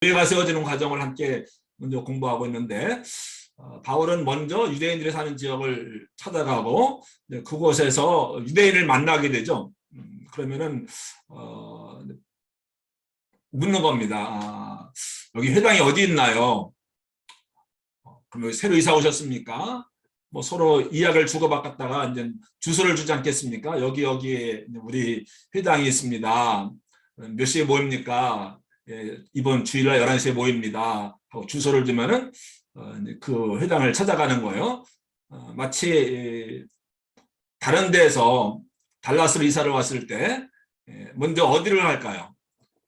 교회가 세워지는 과정을 함께 먼저 공부하고 있는데, 바울은 먼저 유대인들이 사는 지역을 찾아가고 그곳에서 유대인을 만나게 되죠. 그러면은 묻는 겁니다. 여기 회당이 어디 있나요? 그럼 여기 새로 이사 오셨습니까? 뭐 서로 이야기를 주고받았다가 이제 주소를 주지 않겠습니까? 여기에 우리 회당이 있습니다. 몇 시에 모입니까? 예, 이번 주일날 11시에 모입니다. 하고 주소를 주면은 그 회당을 찾아가는 거예요. 마치 다른 데에서 달라스로 이사를 왔을 때 먼저 어디를 할까요?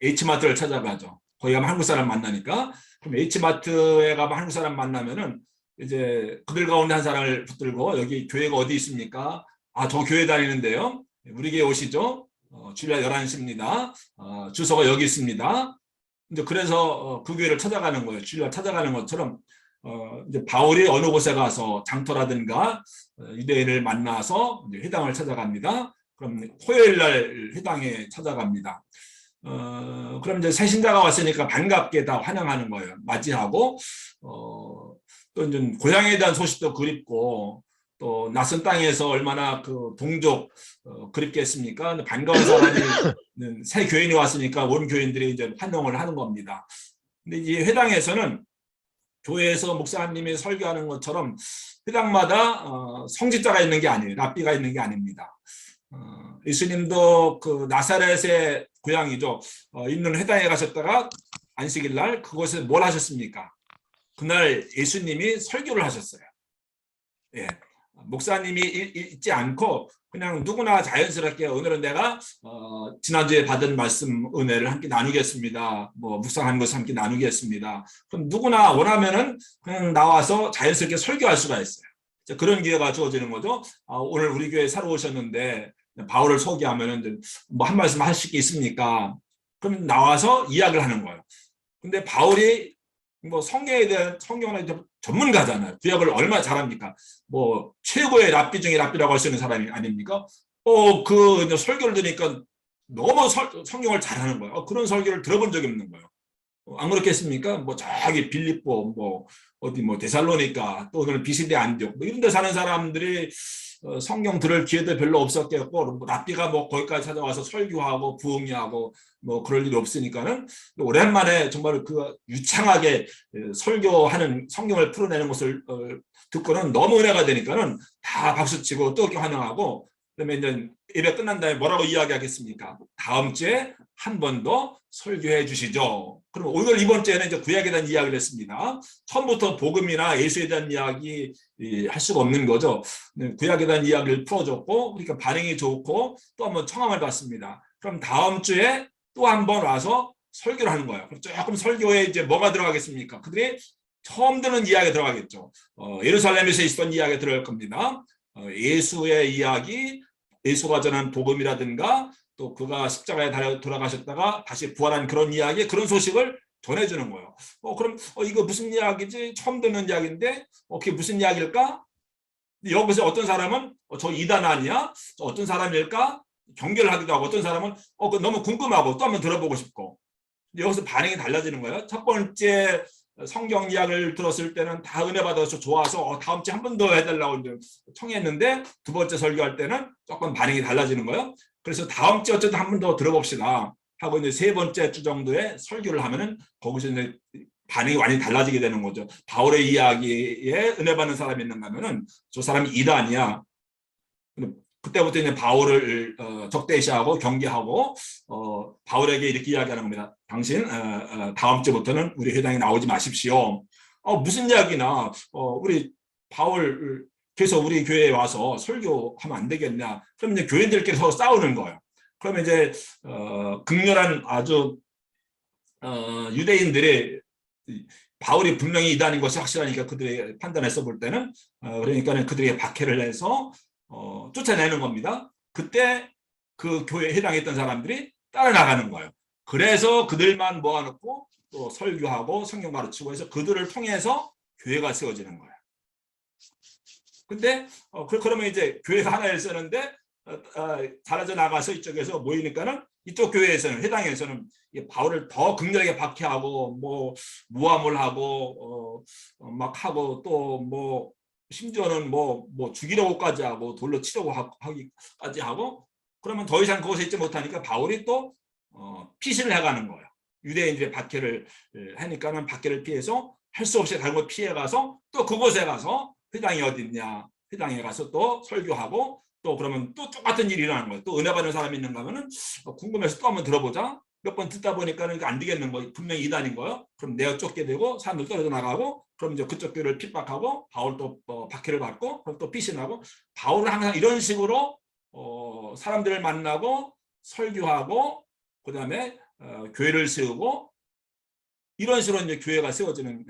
H마트를 찾아가죠. 거기 가면 한국 사람 만나니까. 그럼 H마트에 가면 한국 사람 만나면은 이제 그들 가운데 한 사람을 붙들고 여기 교회가 어디 있습니까? 저 교회 다니는데요. 우리 교회 오시죠? 주일날 11시입니다. 주소가 여기 있습니다. 이제 그래서 그 교회를 찾아가는 거예요. 주일날 찾아가는 것처럼 이제 바울이 어느 곳에 가서 장터라든가 유대인을 만나서 이제 회당을 찾아갑니다. 그럼 토요일 날 회당에 찾아갑니다. 그럼 이제 새 신자가 왔으니까 반갑게 다 환영하는 거예요. 맞이하고 또 이제 고향에 대한 소식도 그립고 또 낯선 땅에서 얼마나 그 동족 그립겠습니까? 반가운 사람이 새 교인이 왔으니까 온 교인들이 이제 환영을 하는 겁니다. 근데 이 회당에서는 교회에서 목사님이 설교하는 것처럼 회당마다 성직자가 있는 게 아니에요. 랍비가 있는 게 아닙니다. 예수님도 그 나사렛의 고향이죠. 있는 회당에 가셨다가 안식일 날 그곳에 뭘 하셨습니까? 그날 예수님이 설교를 하셨어요. 예. 목사님이 있지 않고 그냥 누구나 자연스럽게 오늘은 내가 지난주에 받은 말씀 은혜를 함께 나누겠습니다. 뭐 묵상한 것을 함께 나누겠습니다. 그럼 누구나 원하면은 그냥 나와서 자연스럽게 설교할 수가 있어요. 그런 기회가 주어지는 거죠. 오늘 우리 교회에 사러 오셨는데 바울을 소개하면은 뭐 한 말씀 하실 게 있습니까? 그럼 나와서 이야기를 하는 거예요. 근데 바울이 뭐 성경에 대한 성경은 전문가잖아요. 구약을 얼마나 잘합니까? 뭐 최고의 랍비 중에 랍비라고 할 수 있는 사람이 아닙니까? 그 설교를 들으니까 너무 성경을 잘하는 거예요. 그런 설교를 들어본 적이 없는 거예요. 안 그렇겠습니까? 뭐 저기 빌립보, 뭐 어디 뭐 데살로니가 또 오늘 비시대 안디옥 뭐 이런 데 사는 사람들이 성경 들을 기회도 별로 없었겠고 뭐 랍비가 뭐 거기까지 찾아와서 설교하고 부흥회하고 뭐 그럴 일이 없으니까는 오랜만에 정말 그 유창하게 설교하는 성경을 풀어내는 것을 듣고는 너무 은혜가 되니까는 다 박수치고 뜨겁게 환영하고 그다음에 이제 예배 끝난 다음에 뭐라고 이야기하겠습니까? 다음 주에 한 번 더 설교해 주시죠. 그럼 오늘 이번 주에는 이제 구약에 대한 이야기를 했습니다. 처음부터 복음이나 예수에 대한 이야기 할 수가 없는 거죠. 구약에 대한 이야기를 풀어줬고 그러니까 반응이 좋고 또 한번 청함을 받습니다. 그럼 다음 주에 또 한 번 와서 설교를 하는 거예요. 조금 설교에 이제 뭐가 들어가겠습니까? 그들이 처음 듣는 이야기가 들어가겠죠. 예루살렘에서 있었던 이야기가 들어갈 겁니다. 예수의 이야기, 예수가 전한 복음이라든가 또 그가 십자가에 달려 돌아가셨다가 다시 부활한 그런 이야기, 그런 소식을 전해주는 거예요. 그럼 이거 무슨 이야기지? 처음 듣는 이야기인데 그게 무슨 이야기일까? 여기서 어떤 사람은 저 이단 아니야? 어떤 사람일까? 경계를 하기도 하고 어떤 사람은 너무 궁금하고 또 한번 들어보고 싶고 여기서 반응이 달라지는 거예요. 첫 번째 성경 이야기를 들었을 때는 다 은혜 받아서 좋아서 다음 주에 한 번 더 해달라고 청했는데 두 번째 설교할 때는 조금 반응이 달라지는 거예요. 그래서 다음 주에 어쨌든 한 번 더 들어봅시다 하고 이제 세 번째 주 정도에 설교를 하면은 거기서 이제 반응이 많이 달라지게 되는 거죠. 바울의 이야기에 은혜 받는 사람이 있는가 하면은 저 사람이 이단이야. 그때부터 이제 바울을 적대시하고 경계하고 바울에게 이렇게 이야기하는 겁니다. 당신 다음 주부터는 우리 회당에 나오지 마십시오. 무슨 이야기나 우리 바울 계속 우리 교회에 와서 설교하면 안 되겠냐. 그러면 이제 교인들끼리 서로 싸우는 거예요. 그러면 이제 극렬한 아주 유대인들이 바울이 분명히 이단인 것이 확실하니까 그들의 판단해서 볼 때는 그러니까 그들에게 박해를 해서 쫓아내는 겁니다. 그때 그 교회에 해당했던 사람들이 따라 나가는 거예요. 그래서 그들만 모아놓고 또 설교하고 성경 가르치고 해서 그들을 통해서 교회가 세워지는 거예요. 근데 그러면 이제 교회가 하나를 쓰는데 사라져 나가서 이쪽에서 모이니까는 이쪽 교회에서는 회당에서는 바울을 더 극렬하게 박해하고 뭐 모함을 하고 막 하고 또 뭐 심지어는 뭐 죽이려고까지 하고 돌로 치려고 하기까지 하고 그러면 더 이상 그것에 있지 못하니까 바울이 또 피신을 해가는 거예요. 유대인들의 박해를 하니까는 박해를 피해서 할 수 없이 다른 걸 피해가서 또 그곳에 가서 회당이 어딨냐 회당에 가서 또 설교하고 또 그러면 또 똑같은 일이 일어나는 거예요. 또 은혜 받는 사람이 있는가 하면은 궁금해서 또 한번 들어보자. 몇 번 듣다 보니까는 안 되겠는 거예요. 분명히 이단인 거예요. 그럼 내가 쫓게 되고 사람들 떨어져 나가고 그럼 이제 그쪽 교회를 핍박하고 바울 또 박해를 받고 그럼 또 피신하고 바울은 항상 이런 식으로 사람들을 만나고 설교하고 그다음에 교회를 세우고 이런 식으로 이제 교회가 세워지는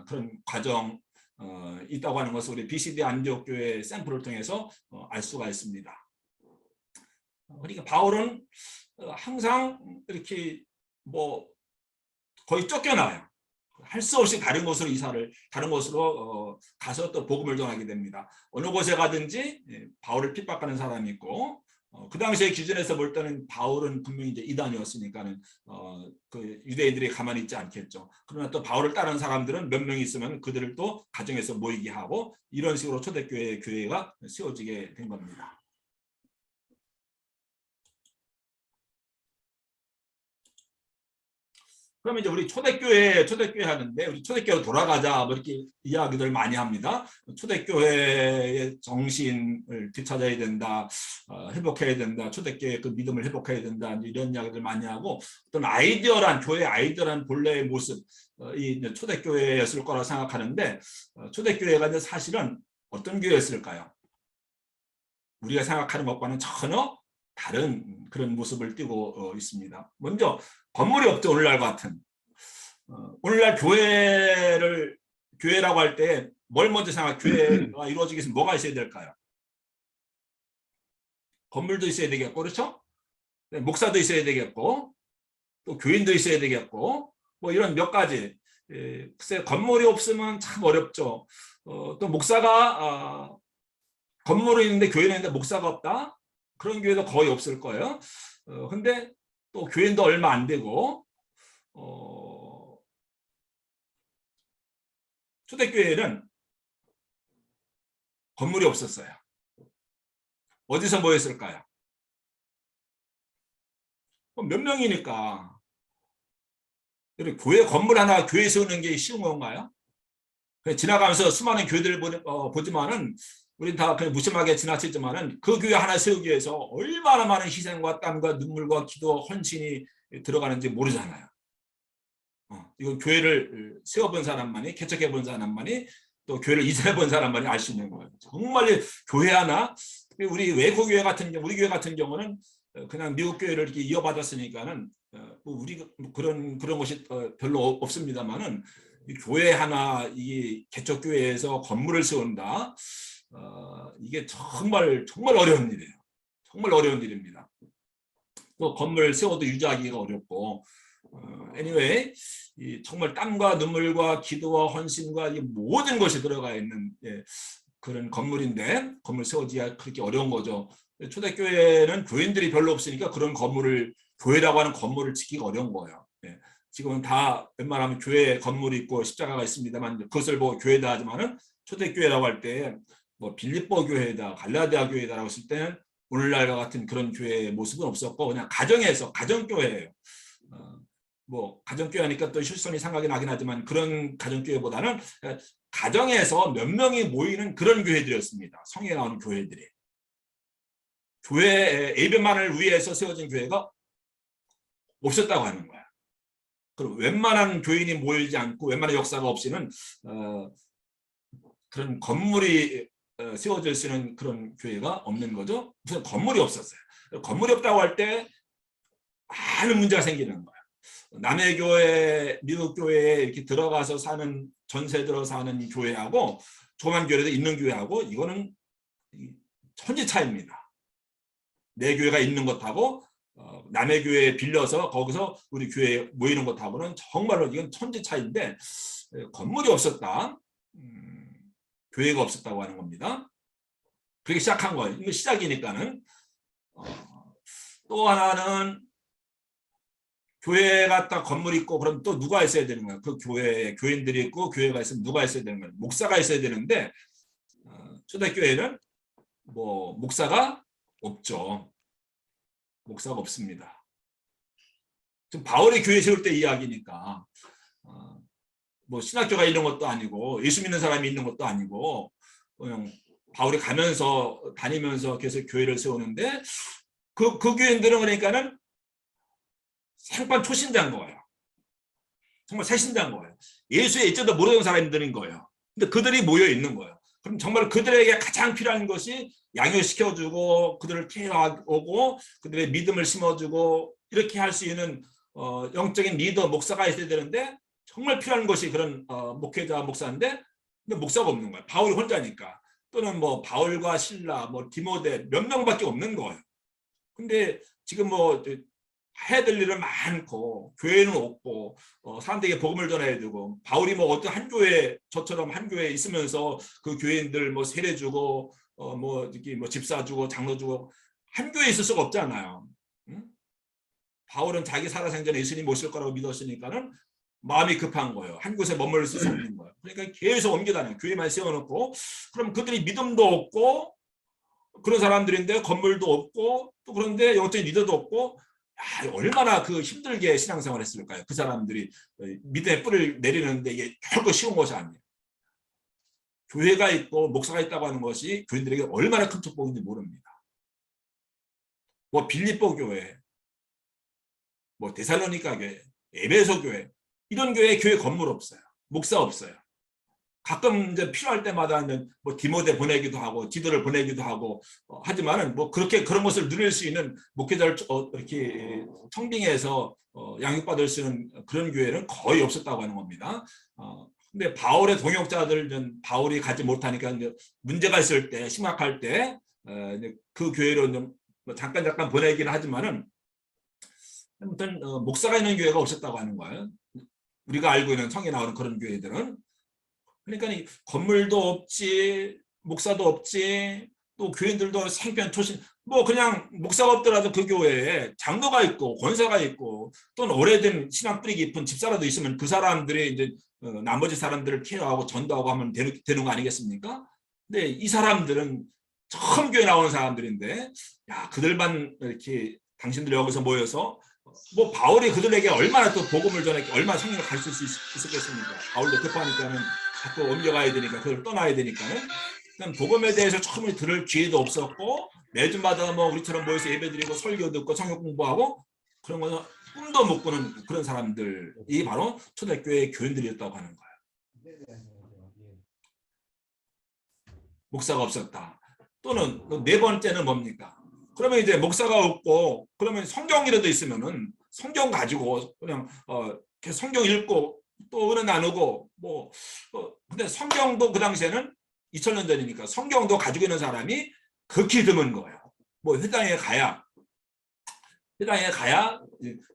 그런 과정 있다고 하는 것을 우리 BCD 안디옥 교회 샘플을 통해서 알 수가 있습니다. 그러니까 바울은 항상 이렇게 뭐 거의 쫓겨나요. 할 수 없이 다른 곳으로 가서 또 복음을 전하게 됩니다. 어느 곳에 가든지 바울을 핍박하는 사람이 있고 그 당시의 기준에서 볼 때는 바울은 분명히 이제 이단이었으니까는 그 유대인들이 가만히 있지 않겠죠. 그러나 또 바울을 따르는 사람들은 몇 명이 있으면 그들을 또 가정에서 모이게 하고 이런 식으로 교회가 세워지게 된 겁니다. 그러면 이제 우리 초대교회 하는데 우리 초대교회로 돌아가자 뭐 이렇게 이야기들 많이 합니다. 초대교회의 정신을 되찾아야 된다, 회복해야 된다, 초대교회 그 믿음을 회복해야 된다 이런 이야기들 많이 하고 어떤 교회 아이디어란 본래의 모습 이 초대교회였을 거라 생각하는데 초대교회가 이제 사실은 어떤 교회였을까요? 우리가 생각하는 것과는 전혀 다른 그런 모습을 띠고 있습니다. 먼저 건물이 없죠. 오늘날 같은. 오늘날 교회라고 할 때 뭘 먼저 교회가 이루어지기 위해서 뭐가 있어야 될까요? 건물도 있어야 되겠고 그렇죠? 목사도 있어야 되겠고 또 교인도 있어야 되겠고 뭐 이런 몇 가지. 글쎄 건물이 없으면 참 어렵죠. 또 목사가 건물이 있는데 교회는 있는데 목사가 없다? 그런 교회도 거의 없을 거예요. 근데 또 교인도 얼마 안 되고 초대교회는 건물이 없었어요. 어디서 모였을까요? 몇 명이니까 교회 건물 하나 교회 세우는 게 쉬운 건가요? 지나가면서 수많은 교회들을 보지만은 우린 다 그냥 무심하게 지나치지만은 그 교회 하나 세우기 위해서 얼마나 많은 희생과 땀과 눈물과 기도 헌신이 들어가는지 모르잖아요. 이건 교회를 세워본 사람만이 개척해본 사람만이 또 교회를 이사해본 사람만이 알 수 있는 거예요. 정말 교회 하나 우리 외국 교회 같은 경우 우리 교회 같은 경우는 그냥 미국 교회를 이렇게 이어받았으니까는 우리 그런 것이 별로 없습니다만은 교회 하나 이 개척 교회에서 건물을 세운다. 이게 정말 어려운 일이에요. 정말 어려운 일입니다. 또 건물 세워도 유지하기가 어렵고 anyway 정말 땀과 눈물과 기도와 헌신과 이 모든 것이 들어가 있는 그런 건물인데 건물 세워지기가 그렇게 어려운 거죠. 초대교회는 교인들이 별로 없으니까 그런 건물을 교회라고 하는 건물을 짓기가 어려운 거예요. 지금은 다 웬만하면 교회 건물이 있고 십자가가 있습니다만 그것을 보고 교회다 하지만은 초대교회라고 할 때 뭐 빌립보 교회다 갈라디아 교회다라고 했을 때는 오늘날과 같은 그런 교회의 모습은 없었고 그냥 가정에서 가정교회예요. 뭐 가정교회 하니까 또 실손이 생각이 나긴 하지만 그런 가정교회보다는 가정에서 몇 명이 모이는 그런 교회들이었습니다. 성에 나오는 교회들이. 교회 예배만을 위해서 세워진 교회가 없었다고 하는 거야. 그리고 웬만한 교인이 모이지 않고 웬만한 역사가 없이는 그런 건물이 세워질 수 있는 그런 교회가 없는 거죠. 무슨 건물이 없었어요. 건물이 없다고 할 때 많은 문제가 생기는 거야. 남의 교회, 미국 교회에 이렇게 들어가서 사는 전세 들어 사는 교회하고 조그만 교회도 있는 교회하고 이거는 천지 차이입니다. 내 교회가 있는 것하고 남의 교회에 빌려서 거기서 우리 교회에 모이는 것하고는 정말로 이건 천지 차이인데 건물이 없었다. 교회가 없었다고 하는 겁니다. 그렇게 시작한 거예요. 이거 시작이니까는 또 하나는 교회가 딱 건물 있고 그럼 또 누가 있어야 되는 거야? 그 교회에 교인들이 있고 교회가 있으면 누가 있어야 되는 거야? 목사가 있어야 되는데 초대교회는 뭐 목사가 없죠. 목사가 없습니다. 지금 바울이 교회 세울 때 이야기니까 뭐 신학교가 있는 것도 아니고 예수 믿는 사람이 있는 것도 아니고 그냥 바울이 가면서 다니면서 계속 교회를 세우는데 그 교인들은 그러니까는 생판 초신자인 거예요. 정말 새신자인 거예요. 예수의 일자도 모르는 사람들인 거예요. 근데 그들이 모여 있는 거예요. 그럼 정말 그들에게 가장 필요한 것이 양육시켜주고 그들을 케어하고 그들의 믿음을 심어주고 이렇게 할 수 있는 영적인 리더 목사가 있어야 되는데 정말 필요한 것이 그런 목회자 목사인데 근데 목사가 없는 거예요. 바울이 혼자니까. 또는 뭐 바울과 실라, 뭐 디모데 몇 명밖에 없는 거예요. 근데 지금 뭐 해야 될 일은 많고 교회는 없고 사람들에게 복음을 전해야 되고 바울이 뭐 어떤 한 교회 저처럼 한 교회에 있으면서 그 교인들 뭐 세례 주고 뭐 이렇게 뭐 집사 주고 장로 주고 한 교회에 있을 수가 없잖아요. 응? 바울은 자기 살아생전에 예수님 오실 거라고 믿었으니까는 마음이 급한 거예요. 한 곳에 머물러 수 없는 거예요. 그러니까 계속 옮겨다녀요. 교회만 세워놓고 그럼 그들이 믿음도 없고 그런 사람들인데 건물도 없고 또 그런데 영적인 리더도 없고 얼마나 그 힘들게 신앙생활을 했을까요? 그 사람들이 믿음의 뿌리를 내리는데 이게 결코 쉬운 것이 아니에요. 교회가 있고 목사가 있다고 하는 것이 교인들에게 얼마나 큰 축복인지 모릅니다. 뭐 빌립보 교회, 뭐 데살로니가 교회, 에베소 교회 이런 교회 건물 없어요. 목사 없어요. 가끔 이제 필요할 때마다 뭐 디모데 보내기도 하고 지도를 보내기도 하고 하지만은 뭐 그렇게 그런 것을 누릴 수 있는 목회자를 이렇게 청빙해서 양육받을 수 있는 그런 교회는 거의 없었다고 하는 겁니다. 근데 바울의 동역자들은 바울이 가지 못하니까 이제 문제가 있을 때 심각할 때 그 교회로 좀 잠깐 보내기는 하지만은 아무튼 목사가 있는 교회가 없었다고 하는 거예요. 우리가 알고 있는 성에 나오는 그런 교회들은. 그러니까 건물도 없지 목사도 없지 또 교인들도 생편 초신 뭐 그냥 목사가 없더라도 그 교회에 장로가 있고 권사가 있고 또는 오래된 신앙 뿌리 깊은 집사라도 있으면 그 사람들이 이제 나머지 사람들을 케어하고 전도하고 하면 되는 거 아니겠습니까? 근데 이 사람들은 처음 교회 나오는 사람들인데 야 그들만 이렇게 당신들이 여기서 모여서 뭐 바울이 그들에게 얼마나 또 복음을 전했고 얼마나 성령을 가르칠 수 있었겠습니까? 바울도 급하니까는 자꾸 옮겨가야 되니까 그걸 떠나야 되니까는 복음에 대해서 처음에 들을 기회도 없었고 매주마다 뭐 우리처럼 모여서 예배드리고 설교 듣고 성경 공부하고 그런 거는 꿈도 못 꾸는 그런 사람들이 바로 초대교회 교인들이었다고 하는 거예요. 목사가 없었다. 또는 네 번째는 뭡니까? 그러면 이제 목사가 없고 그러면 성경이라도 있으면은 성경 가지고 그냥 계속 성경 읽고 또 은혜 나누고 뭐 근데 성경도 그 당시에는 2000년 전이니까 성경도 가지고 있는 사람이 극히 드문 거예요. 뭐 회당에 가야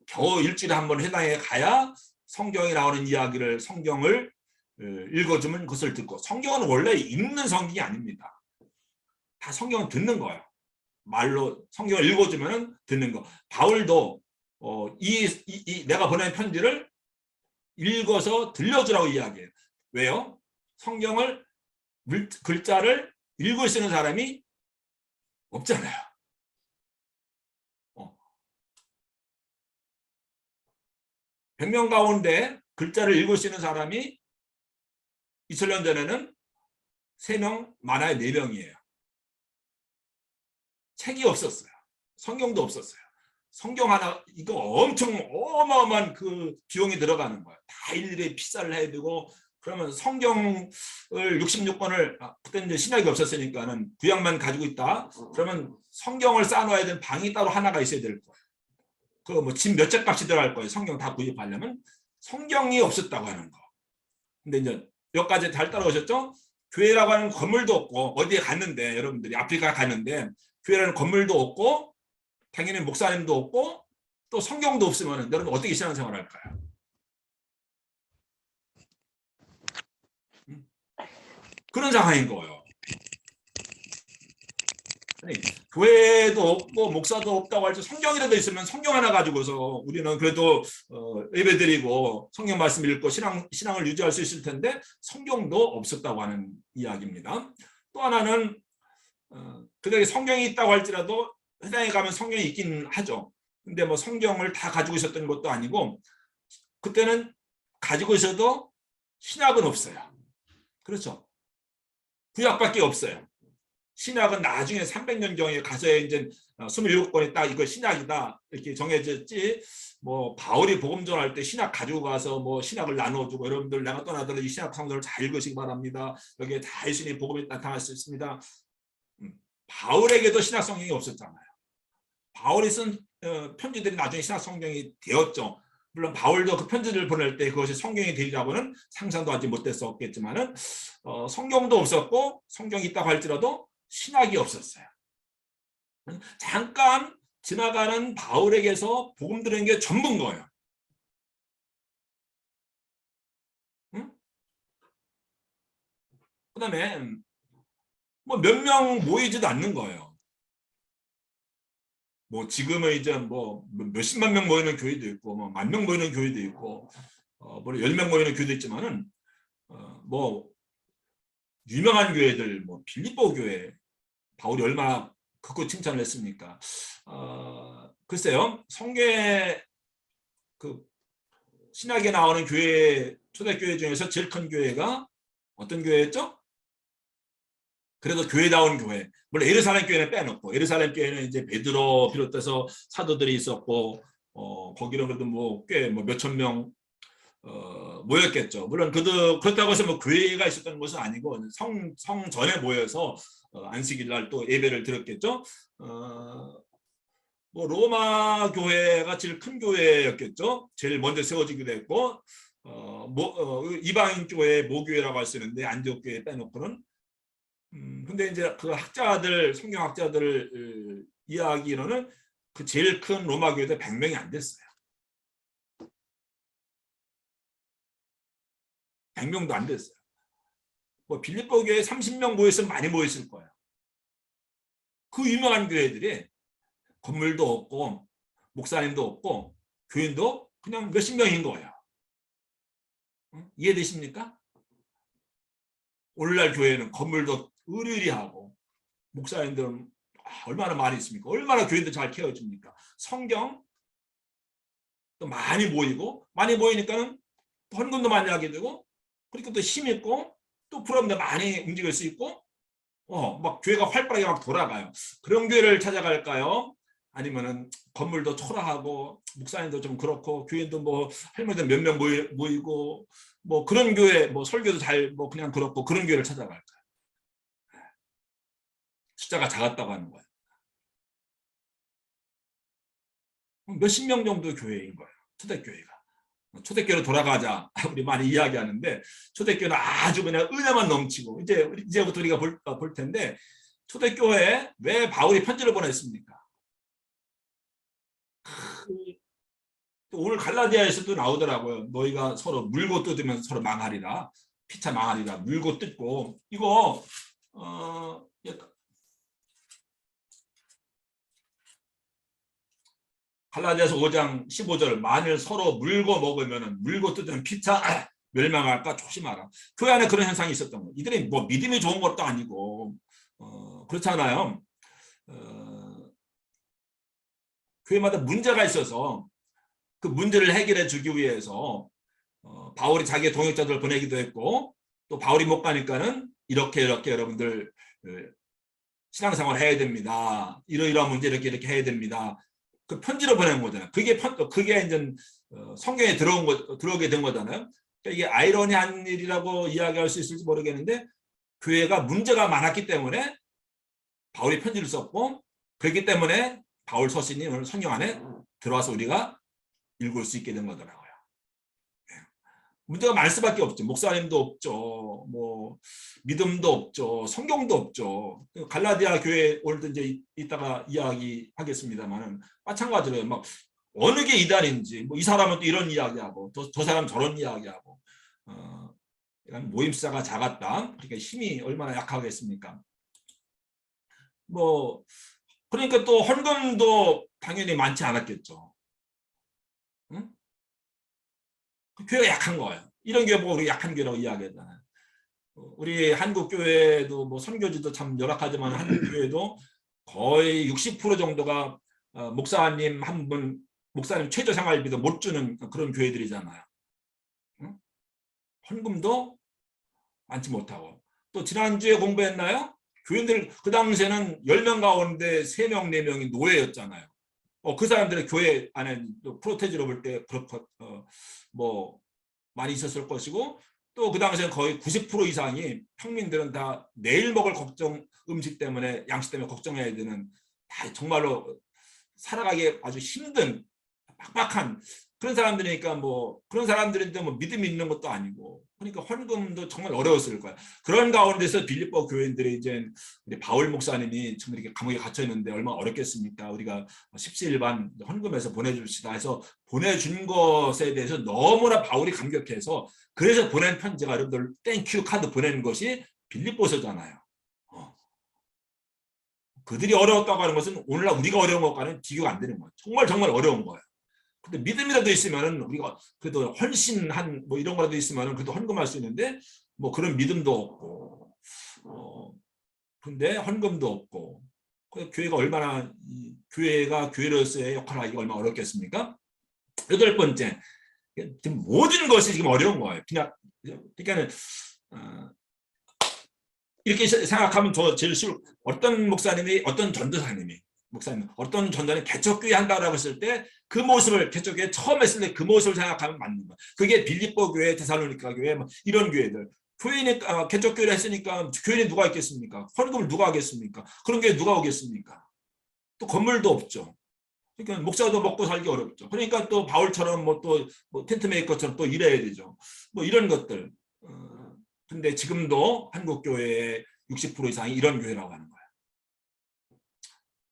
겨우 일주일에 한 번 회당에 가야 성경에 나오는 이야기를 성경을 읽어주면 그것을 듣고 성경은 원래 읽는 성경이 아닙니다. 다 성경은 듣는 거예요. 말로 성경을 읽어주면 듣는 거. 바울도 내가 보낸 편지를 읽어서 들려주라고 이야기해요. 왜요? 성경을 글자를 읽을 수 있는 사람이 없잖아요. 100명 가운데 글자를 읽을 수 있는 사람이 2000년 전에는 3명, 많아야 4명이에요. 책이 없었어요. 성경도 없었어요. 성경 하나 이거 엄청 어마어마한 그 비용이 들어가는 거예요. 다 일일이 피사를 해야 되고 그러면 성경을 66권을 그때는 이제 신약이 없었으니까는 구약만 가지고 있다. 그러면 성경을 쌓아놔야 되는 방이 따로 하나가 있어야 될 거예요. 그 뭐 집 몇 채 값이 들어갈 거예요. 성경 다 구입하려면 성경이 없었다고 하는 거. 근데 이제 몇 가지 잘 따라오셨죠? 교회라고 하는 건물도 없고 어디에 갔는데 여러분들이 아프리카 갔는데 교회라는 건물도 없고 당연히 목사님도 없고 또 성경도 없으면 여러분 어떻게 신앙생활을 할까요? 그런 상황인 거예요. 아니, 교회도 없고 목사도 없다고 할지 성경이라도 있으면 성경 하나 가지고서 우리는 그래도 예배드리고 성경 말씀 읽고 신앙을 유지할 수 있을 텐데 성경도 없었다고 하는 이야기입니다. 또 하나는 그들에게 성경이 있다고 할지라도 회당에 가면 성경이 있긴 하죠. 근데 뭐 성경을 다 가지고 있었던 것도 아니고 그때는 가지고 있어도 신약은 없어요. 그렇죠. 구약밖에 없어요. 신약은 나중에 300년경에 가서 이제 27권이 딱 이거 신약이다 이렇게 정해졌지. 뭐 바울이 복음 전할 때 신약 가지고 가서 뭐 신약을 나눠주고 여러분들 내가 떠나더라도 이 신약 성서를 잘 읽으시기 바랍니다. 여기에 다 예수님의 복음이 나타날 수 있습니다. 바울에게도 신약 성경이 없었잖아요. 바울이 쓴 편지들이 나중에 신약 성경이 되었죠. 물론 바울도 그 편지를 보낼 때 그것이 성경이 되리라고는 상상도 하지 못했었겠지만은 성경도 없었고 성경이 있다고 할지라도 신약이 없었어요. 잠깐 지나가는 바울에게서 복음 들은 게 전부인 거예요. 응? 그다음에 뭐 몇 명 모이지도 않는 거예요. 뭐 지금은 이제 뭐 몇십만 명 모이는 교회도 있고 뭐 10,000명 모이는 교회도 있고 뭐 10명 모이는 교회도 있지만은 뭐 유명한 교회들 뭐 빌립보 교회 바울이 얼마나 극구 칭찬을 했습니까? 글쎄요. 성경에 그 신약에 나오는 교회 초대교회 중에서 제일 큰 교회가 어떤 교회였죠? 그래도 교회다운 교회. 물론 예루살렘 교회는 빼놓고 예루살렘 교회는 이제 베드로 비롯해서 사도들이 있었고 거기는 그래도 뭐 꽤 뭐 몇천 명 모였겠죠. 물론 그렇다고 해서 뭐 교회가 있었던 것은 아니고 성전에 모여서 안식일 날 또 예배를 드렸겠죠. 뭐 로마 교회가 제일 큰 교회였겠죠. 제일 먼저 세워지기도 했고 이방인 교회 모교회라고 할 수 있는데 안디옥 교회 빼놓고는 근데 이제 그 학자들 성경학자들 이야기로는 그 제일 큰 로마 교회도 100명이 안 됐어요. 100명도 안 됐어요. 뭐 빌립보 교회에 30명 모였으면 많이 모였을 거예요. 그 유명한 교회들이 건물도 없고 목사님도 없고 교인도 그냥 몇십 명인 거예요. 이해되십니까? 오늘날 교회는 건물도 의리의리하고 목사님들은 얼마나 많이 있습니까? 얼마나 교인들 잘 케어줍니까? 성경 또 많이 모이니까는 헌금도 많이 하게 되고 그러니까 또 힘 있고 또 부럽는데 많이 움직일 수 있고 막 교회가 활발하게 막 돌아가요. 그런 교회를 찾아갈까요? 아니면은 건물도 초라하고 목사님도 좀 그렇고 교인도 뭐 할머니들 몇 명 모이고 뭐 그런 교회 뭐 설교도 잘 뭐 그냥 그렇고 그런 교회를 찾아갈까요? 숫자가 작았다고 하는 거예요. 몇십 명 정도 교회인 거예요. 초대교회가. 초대교회로 돌아가자 우리 많이 이야기하는데 초대교회는 아주 그냥 은혜만 넘치고 이제부터 우리가 볼 텐데 초대교회에 왜 바울이 편지를 보냈습니까? 오늘 갈라디아에서도 나오더라고요. 너희가 서로 물고 뜯으면 서로 망하리라. 피차 망하리라. 물고 뜯고 이거 갈라디아서 5장 15절 만일 서로 물고 먹으면 물고 뜯으면 피차 멸망할까 조심하라. 교회 안에 그런 현상이 있었던 거예요. 이들이 뭐 믿음이 좋은 것도 아니고 그렇잖아요. 교회마다 문제가 있어서 그 문제를 해결해 주기 위해서 바울이 자기의 동역자들을 보내기도 했고 또 바울이 못 가니까는 이렇게 여러분들 신앙생활 해야 됩니다. 이러이러한 문제 이렇게 해야 됩니다. 그 편지로 보낸 거잖아요. 그게 이제 성경에 들어오게 된 거잖아요. 그러니까 이게 아이러니한 일이라고 이야기할 수 있을지 모르겠는데 교회가 문제가 많았기 때문에 바울이 편지를 썼고 그렇기 때문에 바울 서신이 오늘 성경 안에 들어와서 우리가 읽을 수 있게 된 거더라고요. 문제가 많을 수밖에 없죠. 목사님도 없죠. 뭐 믿음도 없죠. 성경도 없죠. 갈라디아 교회 오늘도 이제 이따가 이야기하겠습니다만은 마찬가지로 막 어느 게 이단인지 뭐 이 사람은 또 이런 이야기하고 저 사람 저런 이야기하고 모임 숫자가 작았다. 그러니까 힘이 얼마나 약하겠습니까? 뭐 그러니까 또 헌금도 당연히 많지 않았겠죠. 응? 교회가 약한 거예요. 이런 교회 보고 우리 약한 교회라고 이야기하잖아요. 우리 한국 교회도 뭐 선교지도 참 열악하지만 한국 교회도 거의 60% 정도가 목사님 한 분, 목사님 최저 생활비도 못 주는 그런 교회들이잖아요. 응? 헌금도 많지 못하고. 또 지난주에 공부했나요? 교인들 그 당시에는 10명 가운데 3명, 4명이 노예였잖아요. 그 사람들의 교회 안에 프로테지로 볼 때 그렇고 뭐 많이 있었을 것이고, 또 그 당시에 거의 90% 이상이 평민들은 다 내일 먹을 걱정, 음식 때문에, 양식 때문에 걱정해야 되는, 다 정말로 살아가기 아주 힘든 빡빡한 그런 사람들이니까, 뭐 그런 사람들인데 뭐 믿음이 있는 것도 아니고, 그러니까 헌금도 정말 어려웠을 거야. 그런 가운데서 빌립보 교인들이 이제 우리 바울 목사님이 지금 이렇게 감옥에 갇혀 있는데 얼마나 어렵겠습니까? 우리가 십시일반 헌금해서 보내줍시다 해서 보내준 것에 대해서 너무나 바울이 감격해서, 그래서 보낸 편지가, 여러분들 땡큐 카드 보낸 것이 빌립보서잖아요. 그들이 어려웠다고 하는 것은 오늘날 우리가 어려운 것과는 비교가 안 되는 거예요. 정말 정말 어려운 거예요. 근데 믿음이라도 있으면은 우리가 그래도 헌신한 뭐 이런 거라도 있으면은 그래도 헌금할 수 있는데, 뭐 그런 믿음도 없고, 근데 헌금도 없고, 교회가 얼마나, 교회가 교회로서의 역할을 하기가 얼마나 어렵겠습니까? 8번째, 지금 모든 것이 지금 어려운 거예요. 그냥 그러니까는 이렇게 생각하면 제일 쉬울. 어떤 목사님이, 어떤 전도사님이, 목사님 어떤 전도사님 개척교회 한다고 했을 때 그 모습을, 개척교회 처음 했을 때 그 모습을 생각하면 맞는 거야. 그게 빌립보 교회, 데살로니가 교회, 뭐 이런 교회들. 교인이 개척교회를 했으니까 교인이 누가 있겠습니까? 헌금을 누가 하겠습니까? 그런 교회 누가 오겠습니까? 또 건물도 없죠. 그러니까 목사도 먹고 살기 어렵죠. 그러니까 또 바울처럼 뭐 텐트 메이커처럼 또 일해야 되죠. 뭐 이런 것들. 근데 지금도 한국 교회의 60% 이상이 이런 교회라고 하는 거예요.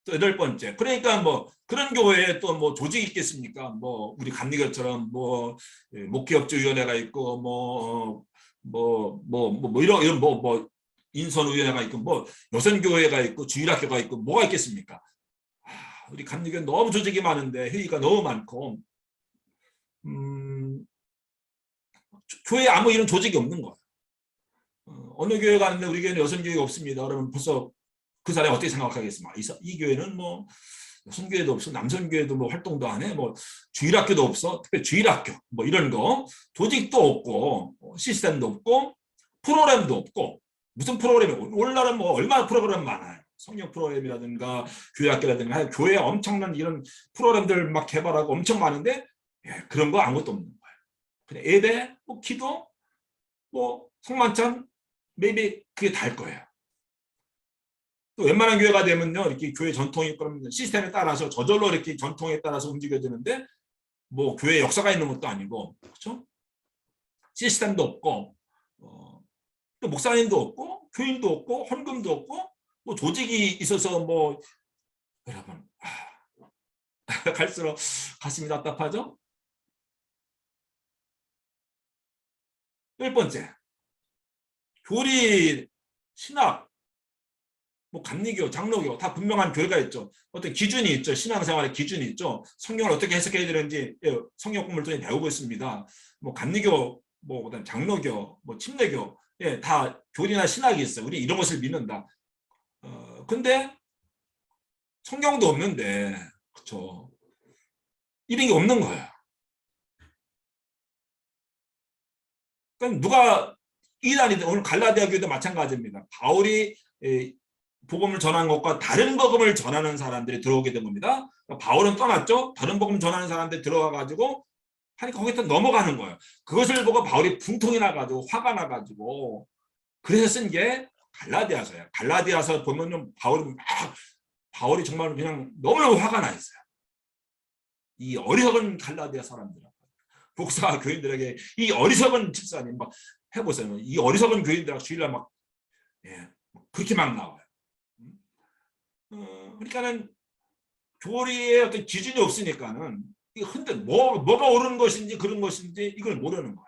또 8번째. 그러니까 뭐 그런 교회에 또 뭐 조직이 있겠습니까? 뭐 우리 감리교처럼 뭐 목회협조위원회가 있고 이런 인선위원회가 있고 뭐 여선교회가 있고 주일학교가 있고 뭐가 있겠습니까? 우리 감리교 너무 조직이 많은데 회의가 너무 많고, 교회에 아무 이런 조직이 없는 거예요. 어느 교회 가는데 우리 교회는 여선교회가 없습니다. 그러면 벌써 그 사람이 어떻게 생각하겠습니까? 이 교회는 뭐 여선교회도 없어, 남선교회도 뭐 활동도 안 해, 뭐 주일학교도 없어, 특별히 주일학교 뭐 이런 거, 조직도 없고 시스템도 없고 프로그램도 없고. 무슨 프로그램이, 오늘날은 뭐 얼마나 프로그램 많아요. 성경 프로그램이라든가 교회학교라든가 교회에 엄청난 이런 프로그램들 막 개발하고 엄청 많은데, 그런 거 아무것도 없는 거예요. 그냥 예배, 뭐 기도, 뭐 성만찬, maybe 그게 다일 거예요. 또 웬만한 교회가 되면요, 이렇게 교회 전통이, 그럼 시스템에 따라서 저절로 이렇게 전통에 따라서 움직여지는데, 뭐 교회 역사가 있는 것도 아니고, 그렇죠? 시스템도 없고, 또 목사님도 없고, 교인도 없고, 헌금도 없고, 뭐 조직이 있어서 뭐, 여러분, 갈수록 가슴이 답답하죠? 1번째, 교리, 신학, 뭐 감리교, 장로교 다 분명한 교회가 있죠. 어떤 기준이 있죠. 신앙생활의 기준이 있죠. 성경을 어떻게 해석해야 되는지 성경 공부를 통해 배우고 있습니다. 뭐 감리교, 뭐 그다음 장로교, 뭐 침례교, 다 교리나 신학이 있어요. 우리 이런 것을 믿는다. 근데 성경도 없는데, 그렇죠? 이런 게 없는 거예요. 그럼 누가 이단이든, 오늘 갈라디아 교회도 마찬가지입니다. 바울이 복음을 전한 것과 다른 복음을 전하는 사람들이 들어오게 된 겁니다. 바울은 떠났죠. 다른 복음 전하는 사람들이 들어와 가지고 하니까 거기서 넘어가는 거예요. 그것을 보고 바울이 분통이 나가지고 화가 나가지고, 그래서 쓴 게 갈라디아서예요. 갈라디아서 보면 바울이 정말 그냥 너무너무 화가 나 있어요. 이 어리석은 갈라디아 사람들, 목사 교인들에게 이 어리석은 집사님 막 해보세요. 이 어리석은 교인들하고 주일날 막 그렇게 막 나와요. 그러니까는 교리의 어떤 기준이 없으니까는 이 뭐가 옳은 것인지 그런 것인지 이걸 모르는 거야.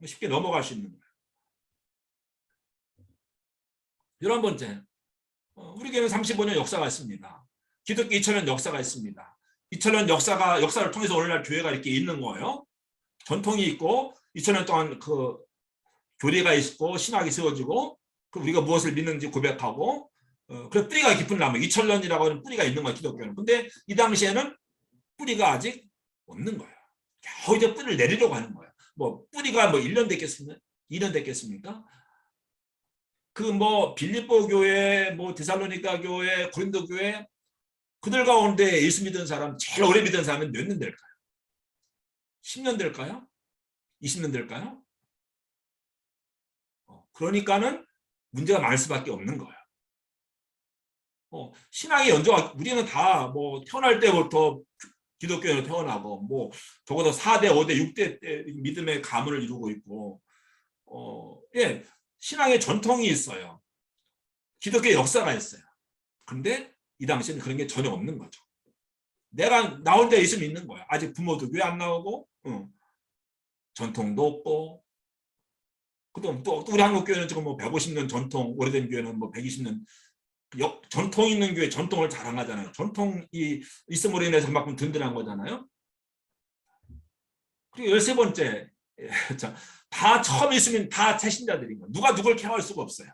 쉽게 넘어갈 수 있는 거야. 11번째, 우리 교회는 35년 역사가 있습니다. 기독교 2000년 역사가 있습니다. 2000년 역사를 통해서 오늘날 교회가 이렇게 있는 거예요. 전통이 있고 2000년 동안 그 교리가 있고 신학이 세워지고 우리가 무엇을 믿는지 고백하고 그래 뿌리가 깊은 나무 2000년이라고 하는 뿌리가 있는 거예요. 기독교는. 근데 이 당시에는 뿌리가 아직 없는 거예요. 겨우 이제 뿌리를 내리려고 하는 거예요. 뭐 뿌리가 뭐 1년 됐겠습니까? 2년 됐겠습니까? 그 뭐 빌립보 교회, 뭐 데살로니가 교회, 고린도 교회 그들 가운데 예수 믿은 사람 제일 오래 믿은 사람은 몇 년 될까요? 10년 될까요? 20년 될까요? 그러니까는 문제가 많을 수밖에 없는 거예요. 신앙의 연조가 우리는 다 뭐 태어날 때부터 기독교에 태어나고 뭐 적어도 4대, 5대, 6대 때 믿음의 가문을 이루고 있고 예, 신앙의 전통이 있어요. 기독교의 역사가 있어요. 근데 이 당시에는 그런 게 전혀 없는 거죠. 내가 나올 때 있으면 있는 거야. 아직 부모도 교회 안 나오고 전통도 없고 그다음 또 우리 한국 교회는 지금 뭐 150년 전통, 오래된 교회는 뭐 120년 전통 있는 교회 전통을 자랑하잖아요. 전통이 있음으로 인해서 그만큼 든든한 거잖아요. 그리고 13번째 다 처음 있으면 다 채신자들인 거예요. 누가 누굴 케어할 수가 없어요.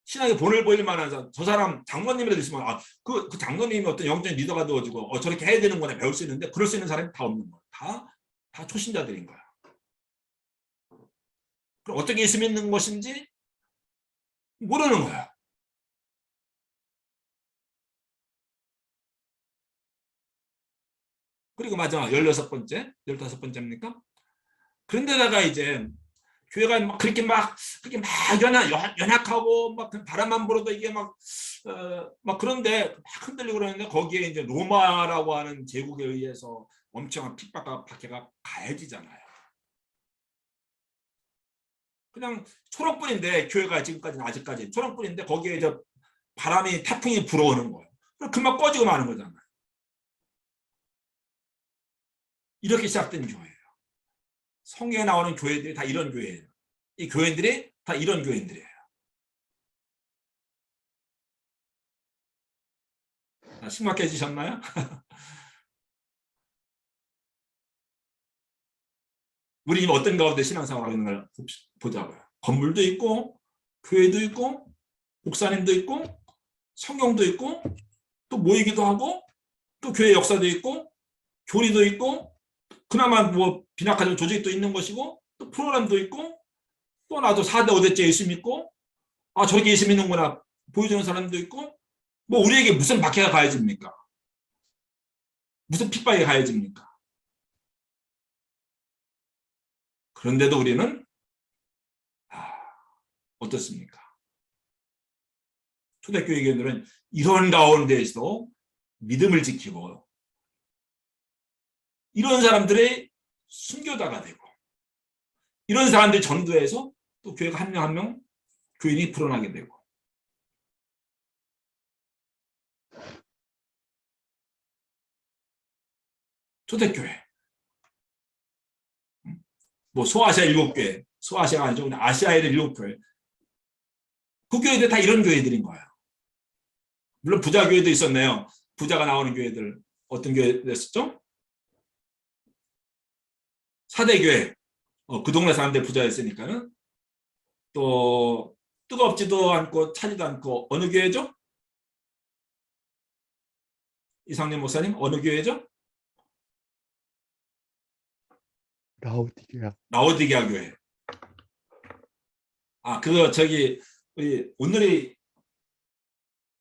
신앙에 본을 보일 만한 저 사람 장로님이라도 있으면 그 장로님이 어떤 영적인 리더가 되어지고 저렇게 해야 되는구나 배울 수 있는데 그럴 수 있는 사람이 다 없는 거예요. 다 초신자들인 거야. 그럼 어떻게 예수 믿는 것인지 모르는 거야. 그리고 마지막 16번째, 15번째입니까? 그런데다가 이제 교회가 막 그렇게 막 연약하고 막 바람만 불어도 이게 막 그런데 막 흔들리고 그러는데 거기에 이제 로마라고 하는 제국에 의해서 엄청난 핍박과 박해가 가해지잖아요. 그냥 초록불인데 교회가 지금까지는 아직까지 초록불인데 거기에 저 바람이 태풍이 불어오는 거예요. 그럼 금방 꺼지고 마는 거잖아요. 이렇게 시작된 교회예요. 성경에 나오는 교회들이 다 이런 교회예요. 이 교회들이 다 이런 교회들이에요. 심각해지셨나요? 우리 지금 어떤 가운데 신앙생활을 하는 걸 보자고요. 건물도 있고 교회도 있고 목사님도 있고 성경도 있고 또 모이기도 하고 또 교회 역사도 있고 교리도 있고 그나마 뭐 비낙하는 조직도 있는 것이고 또 프로그램도 있고 또 나도 4대 5대째 예수 믿고 저렇게 예수 믿는구나 보여주는 사람도 있고 뭐 우리에게 무슨 박해가 가해집니까? 무슨 핍박이 가해집니까? 그런데도 우리는 어떻습니까? 초대교회 교인들은 이런 가운데에서 믿음을 지키고 이런 사람들의 순교자가 되고 이런 사람들이 전도해서 또 교회가 한 명 한 명 교인이 불어나게 되고 초대교회 뭐 소아시아 7교회 소아시아가 아니죠. 아시아의 7교회 그 교회들 다 이런 교회들인 거예요. 물론 부자 교회도 있었네요. 부자가 나오는 교회들 어떤 교회였었죠? 사대교회 그 동네 사람들 부자였으니까는 또 뜨겁지도 않고 차지도 않고 어느 교회죠? 이상림 목사님 어느 교회죠? 라오디게아 교회. 그거 저기 우리 오늘이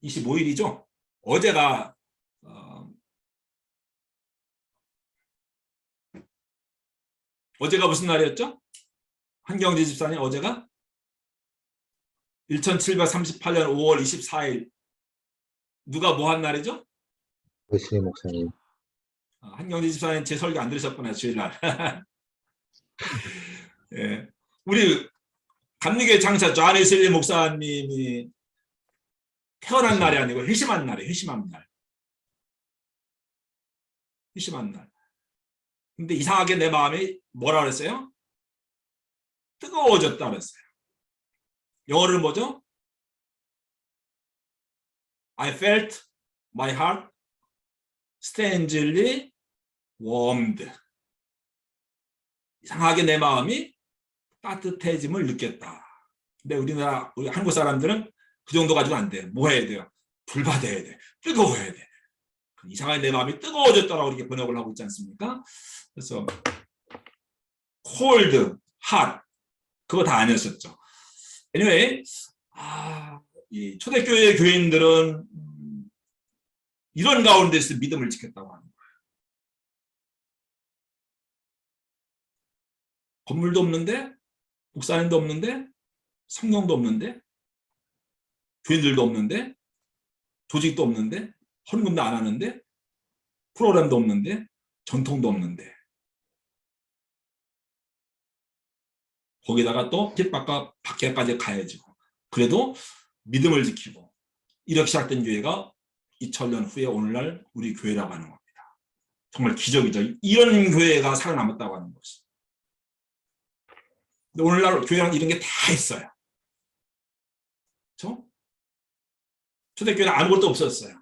25일이죠? 어제가 무슨 날이었죠? 한경재 집사님 어제가 1738년 5월 24일 누가 뭐 한 날이죠? wesley 목사님. 한경재 집사님 제 설교 안 들으셨구나 주일날. 예. 우리 감리교회 장차 존 웨슬리 목사님이 태어난 날이 아니고 회심한 날이에요. 회심한 날. 회심한 날. 근데 이상하게 내 마음이 뭐라 그랬어요? 뜨거워졌다 그랬어요. 영어로는 뭐죠? I felt my heart strangely warmed. 이상하게 내 마음이 따뜻해짐을 느꼈다. 근데 우리 한국 사람들은 그 정도 가지고 안 돼. 뭐 해야 돼요? 불받아야 돼. 뜨거워야 돼. 이상하게 내 마음이 뜨거워졌다라고 이렇게 번역을 하고 있지 않습니까? 그래서 cold, hot 그거 다 아니었었죠. anyway, 이 초대교회 교인들은 이런 가운데서 믿음을 지켰다고 하는 거예요. 건물도 없는데, 목사님도 없는데, 성경도 없는데, 교인들도 없는데, 조직도 없는데, 헌금도 안 하는데, 프로그램도 없는데, 전통도 없는데, 거기다가 또 길 밖에까지 가야지. 그래도 믿음을 지키고 이렇게 시작된 교회가 2000년 후에 오늘날 우리 교회라고 하는 겁니다. 정말 기적이죠. 이런 교회가 살아남았다고 하는 것이. 근데 오늘날 교회랑 이런 게 다 있어요. 그렇죠? 초대교회는 아무것도 없었어요.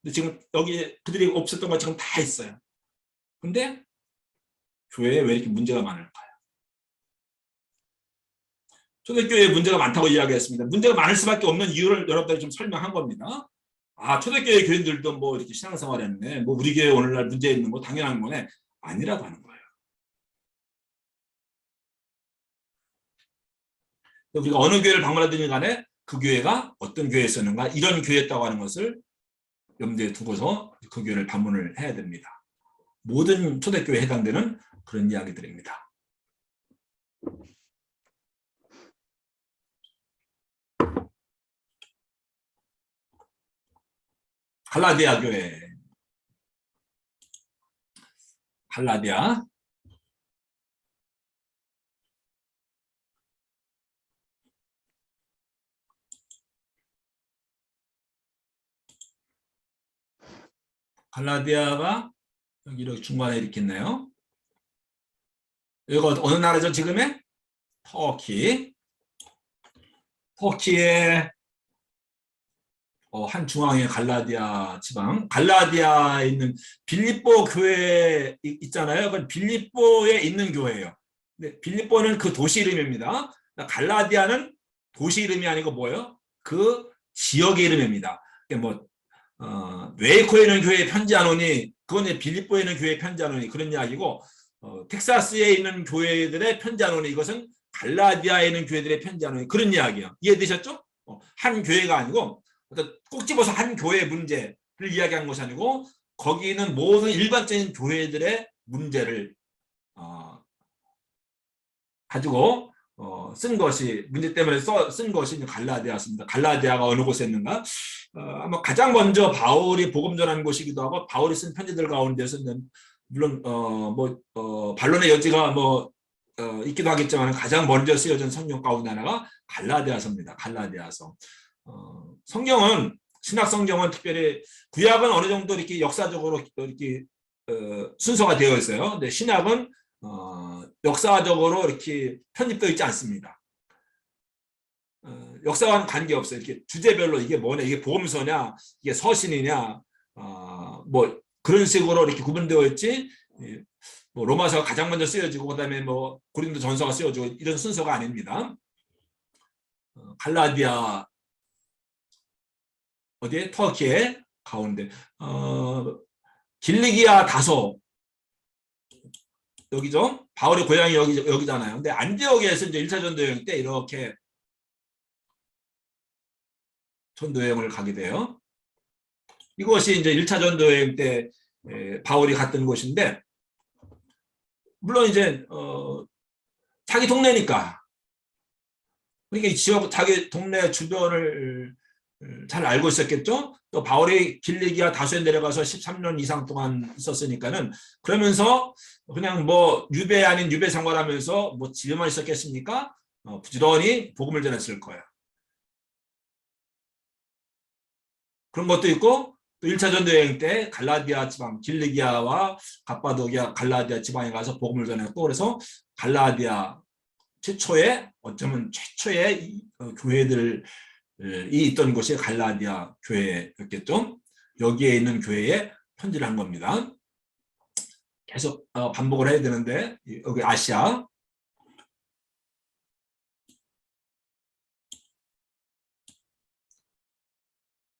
근데 지금 여기 그들이 없었던 거 지금 다 있어요. 근데 교회에 왜 이렇게 문제가 많을까요? 초대교회에 문제가 많다고 이야기했습니다. 문제가 많을 수밖에 없는 이유를 여러분들이 좀 설명한 겁니다. 초대교회 교인들도 뭐 이렇게 신앙생활 했네. 뭐 우리 교회 오늘날 문제 있는 거 당연한 거네. 아니라고 하는 거예요. 우리가 어느 교회를 방문하든지 간에 그 교회가 어떤 교회였었는가 이런 교회였다고 하는 것을 염두에 두고서 그 교회를 방문을 해야 됩니다. 모든 초대교회에 해당되는 그런 이야기들입니다. 갈라디아 교회. 갈라디아. 갈라디아가 여기 이렇게 중간에 이렇게 있네요. 이거 어느 나라죠 지금의? 터키. 터키의 한 중앙의 갈라디아 지방. 갈라디아에 있는 빌립보 교회 있잖아요. 그건 빌립보에 있는 교회예요. 근데 빌립보는 그 도시 이름입니다. 갈라디아는 도시 이름이 아니고 뭐예요? 그 지역의 이름입니다. 뭐 웨이코에 있는 교회에 편지 안 오니 그건 빌립보에 있는 교회에 편지 안 오니 그런 이야기고 텍사스에 있는 교회들의 편지 안 오니 이것은 갈라디아에 있는 교회들의 편지 안 오니 그런 이야기예요. 이해되셨죠? 한 교회가 아니고 꼭 집어서 한 교회의 문제를 이야기한 것이 아니고 거기 있는 모든 일반적인 교회들의 문제를 가지고 쓴 것이 문제 때문에 쓴 것이 갈라디아였습니다. 갈라디아가 어느 곳에 있는가? 아마 가장 먼저 바울이 복음 전한 곳이기도 하고 바울이 쓴 편지들 가운데서는 물론 반론의 여지가 있기도 하겠지만 가장 먼저 쓰여진 성경 가운데 하나가 갈라디아서입니다. 갈라디아서. 성경은 신약 성경은 특별히 구약은 어느 정도 이렇게 역사적으로 이렇게 순서가 되어 있어요. 근데 신약은 역사적으로 이렇게 편집되어 있지 않습니다. 역사와는 관계없어요. 이렇게 주제별로 이게 뭐냐, 이게 복음서냐, 이게 서신이냐, 뭐 그런 식으로 이렇게 구분되어 있지. 뭐 로마서가 가장 먼저 쓰여지고 그다음에 뭐 고린도 전서가 쓰여지고 이런 순서가 아닙니다. 갈라디아 어디에? 터키의 가운데. 길리기아 다소 여기죠. 바울의 고향이 여기잖아요. 근데 안디옥에서 이제 1차 전도 여행 때 이렇게 전도 여행을 가게 돼요. 이것이 이제 1차 전도 여행 때 바울이 갔던 곳인데 물론 이제 자기 동네니까 그러니까 이 지역 자기 동네 주변을 잘 알고 있었겠죠. 또 바울이 길리기아 다소에 내려가서 13년 이상 동안 있었으니까는 그러면서 그냥 뭐 유배 아닌 유배 생활하면서 뭐 집에만 있었겠습니까? 부지런히 복음을 전했을 거예요. 그런 것도 있고 또 1차 전도 여행 때 갈라디아 지방 길리기아와 갑바도기아 갈라디아 지방에 가서 복음을 전했고 그래서 갈라디아 최초의 어쩌면 최초의 교회들이 있던 곳이 갈라디아 교회였겠죠. 여기에 있는 교회에 편지를 한 겁니다. 계속 반복을 해야 되는데 여기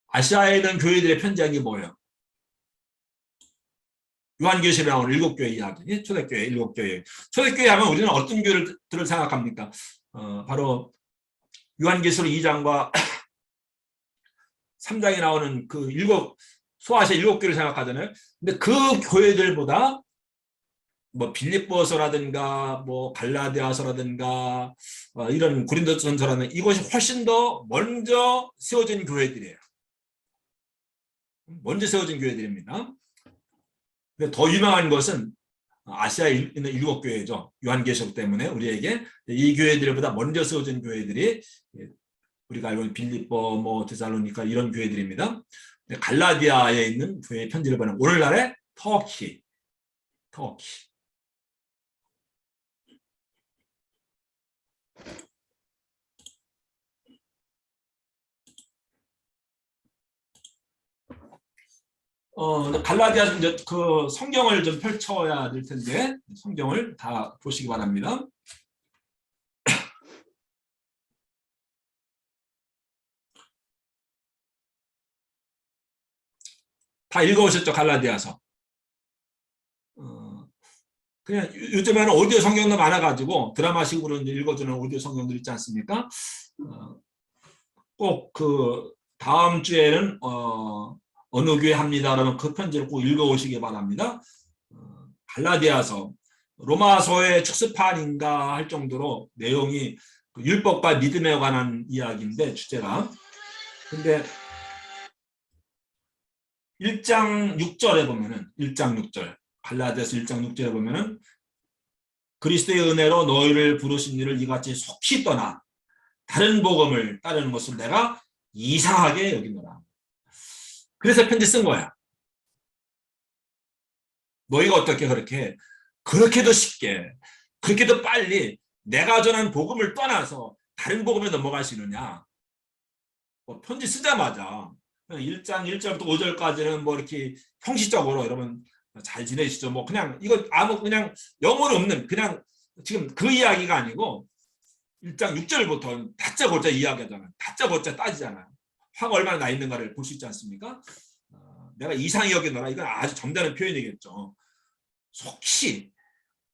아시아에 있는 교회들의 편지한 게 뭐예요? 요한계시록에 나오는 7교회 이야기, 초대교회 7교회. 초대교회 하면 우리는 어떤 교회들을 생각합니까? 바로 요한계시록 2장과 3장에 나오는 그 소아시아 7교회를 생각하잖아요. 근데 그 교회들보다 뭐 빌립보서라든가 뭐 갈라디아서라든가 이런 고린도전서라는 이것이 훨씬 더 먼저 세워진 교회들이에요. 먼저 세워진 교회들입니다. 더 유명한 것은 아시아에 있는 7교회죠. 요한계시록 때문에 우리에게 이 교회들보다 먼저 세워진 교회들이 우리가 알고 있는 빌립보, 뭐 데살로니가 이런 교회들입니다. 갈라디아에 있는 교회 편지를 보내는 오늘날의 터키. 갈라디아 이제 그 성경을 좀 펼쳐야 될 텐데 성경을 다 보시기 바랍니다. 다 읽어오셨죠? 갈라디아서. 그냥 요즘에는 오디오 성경도 많아가지고 드라마식으로 이제 읽어주는 오디오 성경들 있지 않습니까? 꼭 그 다음 주에는 어느 교회 합니다. 그러면 그 편지를 꼭 읽어오시기 바랍니다. 갈라디아서 로마서의 축소판인가 할 정도로 내용이 그 율법과 믿음에 관한 이야기인데 주제가. 근데 1장 6절에 보면은 1장 6절 갈라디아서 1장 6절에 보면은 그리스도의 은혜로 너희를 부르신 이를 이같이 속히 떠나 다른 복음을 따르는 것을 내가 이상하게 여기노라. 그래서 편지 쓴 거야. 너희가 어떻게 그렇게도 쉽게 그렇게도 빨리 내가 전한 복음을 떠나서 다른 복음에 넘어갈 수 있느냐. 편지 쓰자마자 1장 1절부터 5절까지는 뭐 이렇게 형식적으로 여러분 잘 지내시죠. 뭐 그냥 이거 그냥 영혼 없는 그냥 지금 그 이야기가 아니고 1장 6절부터 다짜고짜 이야기하잖아요. 다짜고짜 따지잖아요. 화가 얼마나 나 있는가를 볼 수 있지 않습니까? 내가 이상히 여기노라. 이건 아주 점잖은 표현이겠죠. 속시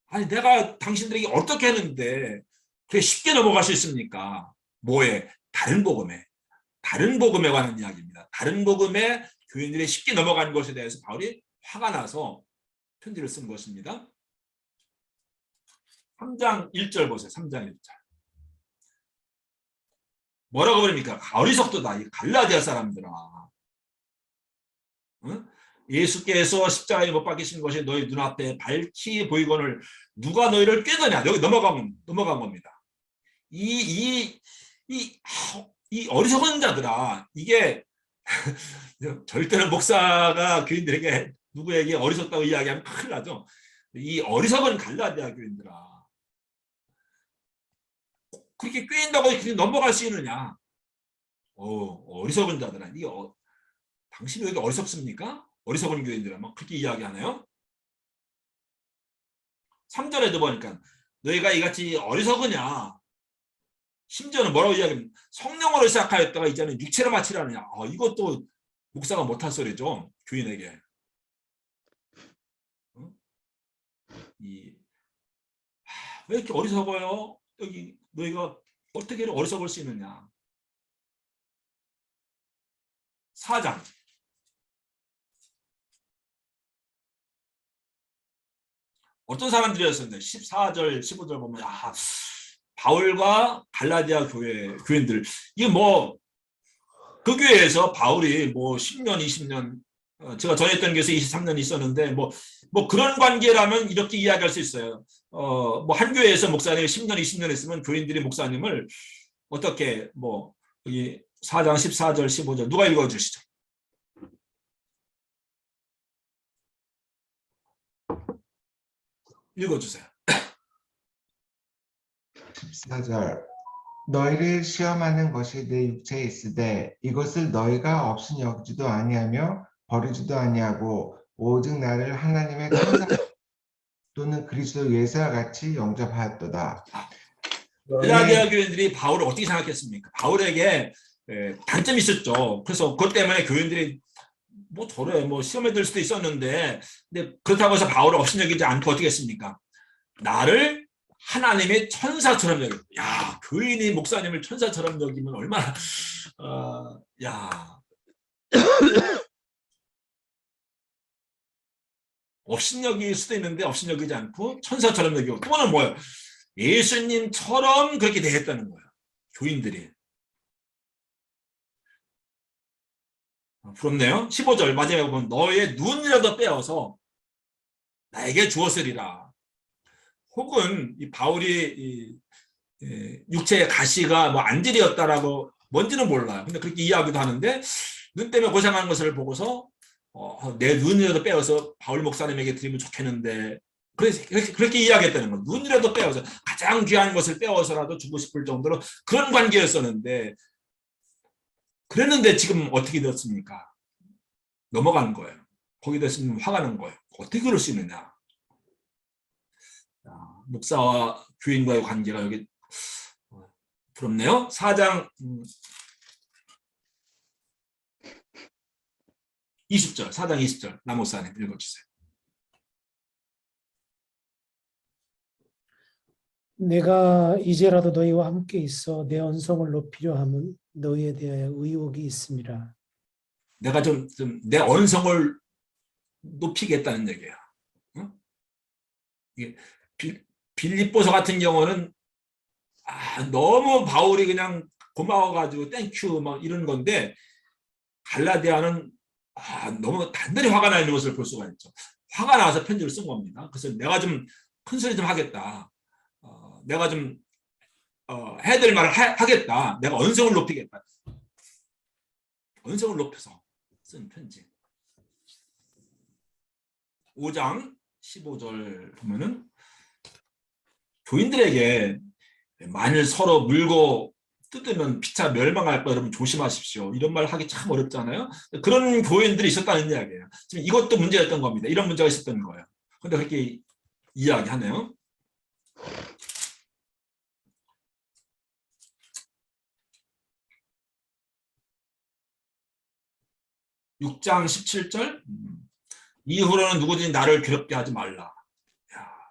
아니 내가 당신들에게 어떻게 했는데 그게 쉽게 넘어갈 수 있습니까? 뭐에? 다른 복음에 관한 이야기입니다. 다른 복음에 교인들이 쉽게 넘어가는 것에 대해서 바울이 화가 나서 편지를 쓴 것입니다. 3장 1절 보세요. 3장 1절. 뭐라고 그럽니까? 어리석도다. 이 갈라디아 사람들아. 응? 예수께서 십자가에 못 박히신 것이 너희 눈앞에 밝히 보이거늘 누가 너희를 꾀더냐. 여기 넘어간 겁니다. 이 어리석은 자들아. 이게 절대로 목사가 교인들에게 누구에게 어리석다고 이야기하면 큰일 나죠. 이 어리석은 갈라디아 교인들아. 그렇게 꾀인다고 그렇게 넘어갈 수 있느냐. 어리석은 자들아. 이게 당신이 여기 어리석습니까? 어리석은 교인들아. 막 그렇게 이야기하나요? 3절에도 보니까 너희가 이같이 어리석으냐. 심지어는 뭐라고 이야기하면 성령으로 시작하였다가 이제는 육체로 마치라느냐. 이것도 목사가 못할 소리죠. 교인에게. 왜 이렇게 어리석어요? 여기 너희가 어떻게 어리석을 수 있느냐. 4장. 어떤 사람들이었었는데 14절 15절 보면 바울과 갈라디아 교인들 이게 뭐 그 교회에서 바울이 뭐 10년 20년 제가 전했던 교회에서 23년 있었는데 뭐 그런 관계라면 이렇게 이야기할 수 있어요. 뭐 한 교회에서 목사님이 10년 20년 했으면 교인들이 목사님을 어떻게 뭐 여기 4장 14절 15절 누가 읽어주시죠? 읽어주세요. 14절. 너희를 시험하는 것이 내 육체에 있으되 이것을 너희가 없인 여기지도 아니하며 버리지도 아니하고 오직 나를 하나님의 천사 또는 그리스도 예수와 같이 영접하였도다. 갈라디아 교인들이 바울을 어떻게 생각했습니까? 바울에게 단점이 있었죠. 그래서 그것 때문에 교인들이 뭐 저래 뭐 시험에 들 수도 있었는데, 근데 그렇다고 해서 바울을 업신여기지 않고 어떻게 했습니까? 나를 하나님의 천사처럼 여겨. 야, 교인이 목사님을 천사처럼 여기면 얼마나 야 업신여길 수도 있는데 업신여기지 않고 천사처럼 여기고, 또 하나는 뭐예요? 예수님처럼 그렇게 대했다는 거예요. 교인들이. 부럽네요. 15절 마지막에 보면 너의 눈이라도 빼어서 나에게 주었으리라. 혹은 이 바울이 육체의 가시가 뭐 안질이었다라고 뭔지는 몰라요. 근데 그렇게 이해하기도 하는데, 눈 때문에 고생하는 것을 보고서 내 눈이라도 빼어서 바울 목사님에게 드리면 좋겠는데, 그렇게 이해하겠다는 거예요. 눈이라도 빼어서, 가장 귀한 것을 빼어서라도 주고 싶을 정도로 그런 관계였었는데, 그랬는데 지금 어떻게 되었습니까? 넘어간 거예요. 거기에 대해서 화가 난 거예요. 어떻게 그럴 수 있느냐. 목사와 교인과의 관계가 여기 부럽네요. 4장 20절, 4장 20절 남목사님 읽어주세요. 내가 이제라도 너희와 함께 있어 내 언성을 높이려 함은 너희에 대하여 의혹이 있음이라. 내가 좀 내 언성을 높이겠다는 얘기예요. 이게 빌립보서 같은 경우는 너무 바울이 그냥 고마워가지고 땡큐 막 이런 건데, 갈라디아는 너무 단단히 화가 나 있는 것을 볼 수가 있죠. 화가 나서 편지를 쓴 겁니다. 그래서 내가 좀 큰 소리 좀 하겠다. 내가 좀 해야 될 말을 하겠다. 내가 언성을 높이겠다. 언성을 높여서 쓴 편지. 5장 15절 보면은 교인들에게 만일 서로 물고 뜯으면 피차 멸망할 거 여러분 조심하십시오. 이런 말 하기 참 어렵잖아요. 그런 교인들이 있었다는 이야기예요. 지금 이것도 문제였던 겁니다. 이런 문제가 있었던 거예요. 그런데 그렇게 이야기하네요. (6장 17절) 이후로는 누구든지 나를 괴롭게 하지 말라.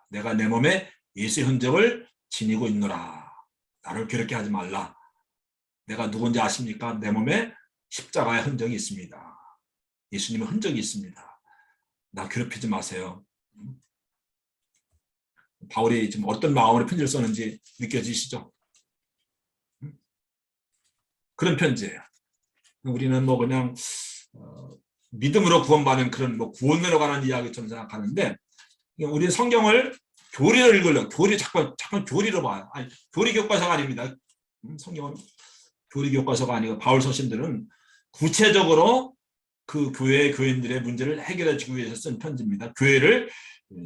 내가 내 몸에 예수의 흔적을 지니고 있노라. 나를 괴롭게 하지 말라. 내가 누군지 아십니까? 내 몸에 십자가의 흔적이 있습니다. 예수님의 흔적이 있습니다. 나 괴롭히지 마세요. 바울이 지금 어떤 마음으로 편지를 썼는지 느껴지시죠? 그런 편지예요. 우리는 뭐 그냥 믿음으로 구원받는 그런 뭐 구원으로 가는 이야기처럼 생각하는데, 우리 성경을 교리를 읽으려고, 자꾸 교리로 봐요. 아니, 교리 교과서가 아닙니다. 성경은 교리 교과서가 아니고 바울 서신들은 구체적으로 그 교회의 교인들의 문제를 해결해 주기 위해서 쓴 편지입니다. 교회를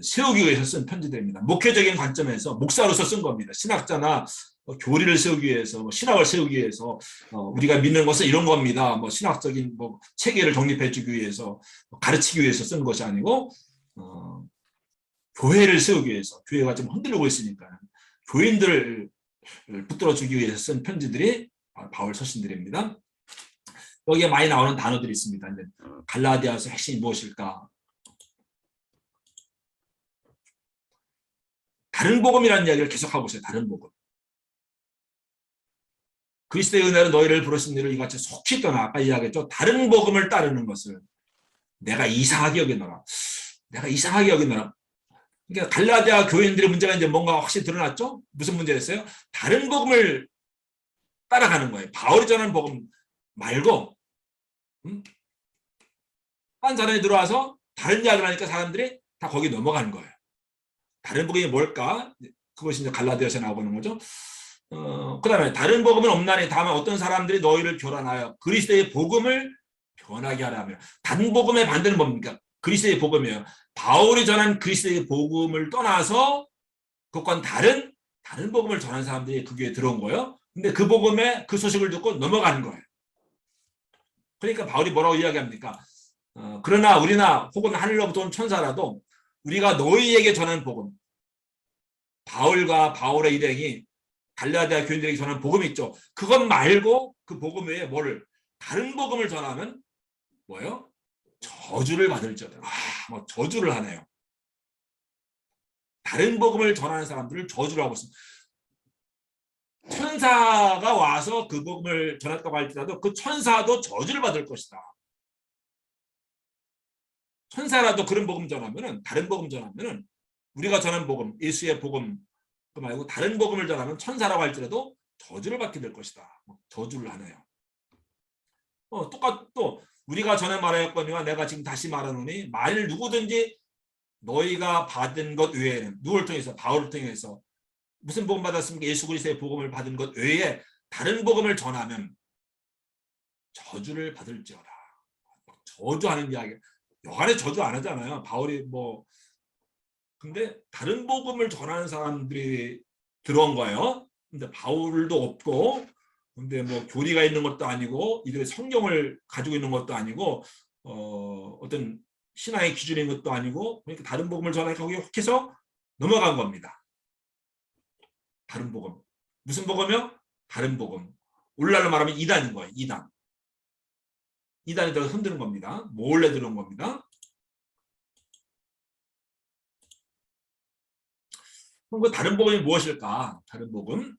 세우기 위해서 쓴 편지들입니다. 목회적인 관점에서 목사로서 쓴 겁니다. 신학자나 교리를 세우기 위해서, 신학을 세우기 위해서, 우리가 믿는 것은 이런 겁니다. 신학적인 체계를 정립해 주기 위해서, 가르치기 위해서 쓴 것이 아니고, 교회를 세우기 위해서, 교회가 좀 흔들리고 있으니까 교인들을 붙들어 주기 위해서 쓴 편지들이 바울 서신들입니다. 여기에 많이 나오는 단어들이 있습니다. 갈라디아서 핵심이 무엇일까? 다른 복음이라는 이야기를 계속하고 있어요. 다른 복음. 그리스도의 은혜로 너희를 부르신 일을 이같이 속히 떠나, 아까 이야기했죠. 다른 복음을 따르는 것을 내가 이상하게 여기노라. 내가 이상하게 여기노라. 그러니까 갈라디아 교인들의 문제가 이제 뭔가 확실히 드러났죠. 무슨 문제였어요? 다른 복음을 따라가는 거예요. 바울이 전하는 복음 말고, 한 사람이 들어와서 다른 이야기를 하니까 사람들이 다 거기 넘어가는 거예요. 다른 복음이 뭘까? 그것이 이제 갈라디아서에 나오는 거죠. 그 다음에 다른 복음은 없나니 다만 어떤 사람들이 너희를 교란하여 그리스도의 복음을 변하게 하라며. 다른 복음의 반대는 뭡니까? 그리스도의 복음이에요. 바울이 전한 그리스도의 복음을 떠나서 그것과는 다른 다른 복음을 전하는 사람들이 그 교회에 들어온 거예요. 근데 그 복음에 그 소식을 듣고 넘어가는 거예요. 그러니까 바울이 뭐라고 이야기합니까? 그러나 우리나 혹은 하늘로부터 온 천사라도 우리가 너희에게 전하는 복음, 바울과 바울의 일행이 갈라디아 교인들에게 전하는 복음이 있죠. 그것 말고 그 복음 외에 뭐를 다른 복음을 전하면 뭐예요? 저주를 받을지어다. 뭐 저주를 하네요. 다른 복음을 전하는 사람들을 저주를 하고 있습니다. 천사가 와서 그 복음을 전했다고 할지라도 그 천사도 저주를 받을 것이다. 천사라도 그런 복음 전하면은, 다른 복음 전하면은, 우리가 전한 복음, 예수의 복음 그 말고 다른 복음을 전하면 천사라고 할지라도 저주를 받게 될 것이다. 저주를 하네요. 또 우리가 전에 말하였거니와 내가 지금 다시 말하노니 만일 누구든지 너희가 받은 것 외에는, 누구를 통해서? 바울을 통해서 무슨 복음 받았습니까? 예수 그리스도의 복음을 받은 것 외에 다른 복음을 전하면 저주를 받을지어다. 저주하는 이야기. 여간에 저주 안 하잖아요. 바울이 근데 다른 복음을 전하는 사람들이 들어온 거예요. 근데 바울도 없고, 근데 교리가 있는 것도 아니고, 이들의 성경을 가지고 있는 것도 아니고, 어떤 신앙의 기준인 것도 아니고, 그러니까 다른 복음을 전하니까 거기에 혹해서 넘어간 겁니다. 다른 복음. 무슨 복음이요? 다른 복음. 오늘날로 말하면 이단인 거예요. 이단. 이단이 들어 흔드는 겁니다. 몰래 들어온 겁니다. 그럼 그 다른 복음이 무엇일까? 다른 복음.